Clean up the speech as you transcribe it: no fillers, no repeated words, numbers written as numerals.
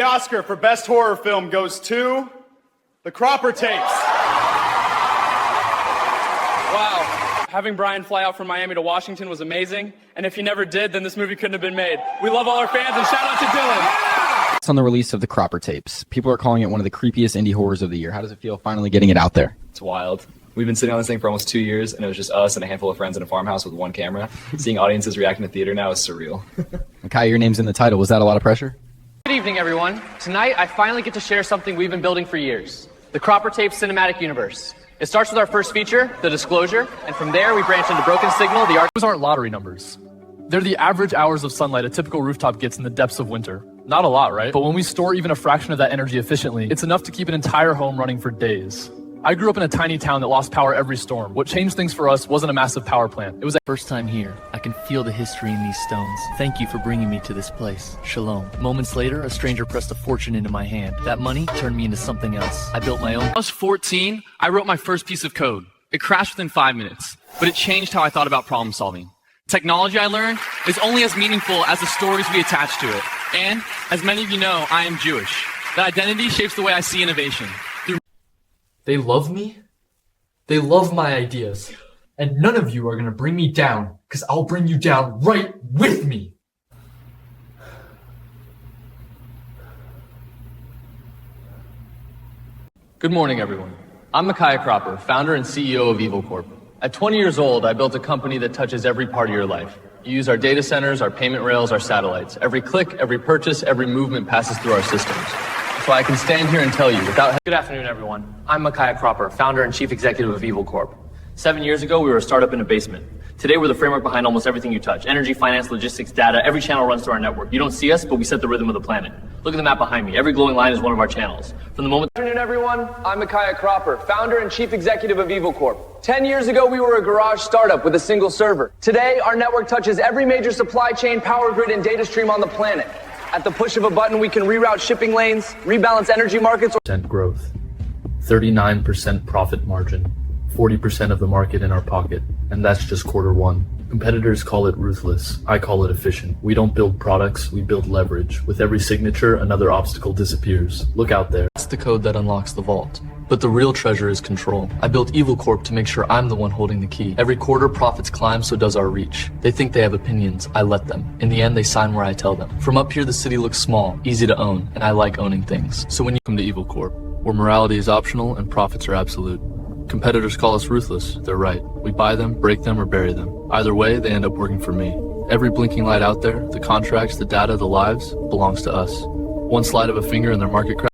The Oscar for Best Horror Film goes to The Cropper Tapes. Wow. Having Brian fly out from Miami to Washington was amazing, and if he never did, then this movie couldn't have been made. We love all our fans, and shout out to Dylan. On the release of The Cropper Tapes. People are calling it one of the creepiest indie horrors of the year. How does it feel finally getting it out there? It's wild. We've been sitting on this thing for almost 2 years, and it was just us and a handful of friends in a farmhouse with one camera. Seeing audiences react in the theater now is surreal. Kai, your name's in the title. Was that a lot of pressure? Good evening, everyone. Tonight, I finally get to share something we've been building for years. The Cropper Tapes cinematic universe. It starts with our first feature, The Disclosure, and from there we branch into Broken Signal, the art. Those aren't lottery numbers. They're the average hours of sunlight a typical rooftop gets in the depths of winter. Not a lot, right? But when we store even a fraction of that energy efficiently, it's enough to keep an entire home running for days. I grew up in a tiny town that lost power every storm. What changed things for us wasn't a massive power plant. It was First time here, I can feel the history in these stones. Thank you for bringing me to this place. Shalom. Moments later, a stranger pressed a fortune into my hand. That money turned me into something else. I built my own. When I was 14, I wrote my first piece of code. It crashed within 5 minutes, but it changed how I thought about problem solving. Technology, I learned, is only as meaningful as the stories we attach to it. And, as many of you know, I am Jewish. That identity shapes the way I see innovation. They love me. They love my ideas. And none of you are going to bring me down, because I'll bring you down right with me. Good morning, everyone. I'm Micaiah Cropper, founder and CEO of Evil Corp. At 20 years old, I built a company that touches every part of your life. You use our data centers, our payment rails, our satellites. Every click, every purchase, every movement passes through our systems. So I can stand here and tell you without... Good afternoon, everyone. I'm Micaiah Cropper, founder and chief executive of Evil Corp. 7 years ago, we were a startup in a basement. Today, we're the framework behind almost everything you touch. Energy, finance, logistics, data, every channel runs through our network. You don't see us, but we set the rhythm of the planet. Look at the map behind me. Every glowing line is one of our channels. From the moment... Good afternoon, everyone. I'm Micaiah Cropper, founder and chief executive of Evil Corp. 10 years ago, we were a garage startup with a single server. Today, our network touches every major supply chain, power grid, and data stream on the planet. At the push of a button, we can reroute shipping lanes, rebalance energy markets... Growth, 39% profit margin, 40% of the market in our pocket, and that's just Q1. Competitors call it ruthless. I call it efficient. We don't build products, we build leverage. With every signature, another obstacle disappears. Look out there. That's the code that unlocks the vault. But the real treasure is control. I built Evil Corp to make sure I'm the one holding the key. Every quarter, profits climb, so does our reach. They think they have opinions. I let them. In the end, they sign where I tell them. From up here, the city looks small, easy to own, and I like owning things. So when you come to Evil Corp, where morality is optional and profits are absolute. Competitors call us ruthless. They're right. We buy them, break them, or bury them. Either way, they end up working for me. Every blinking light out there, the contracts, the data, the lives, belongs to us. One slide of a finger and their market crash.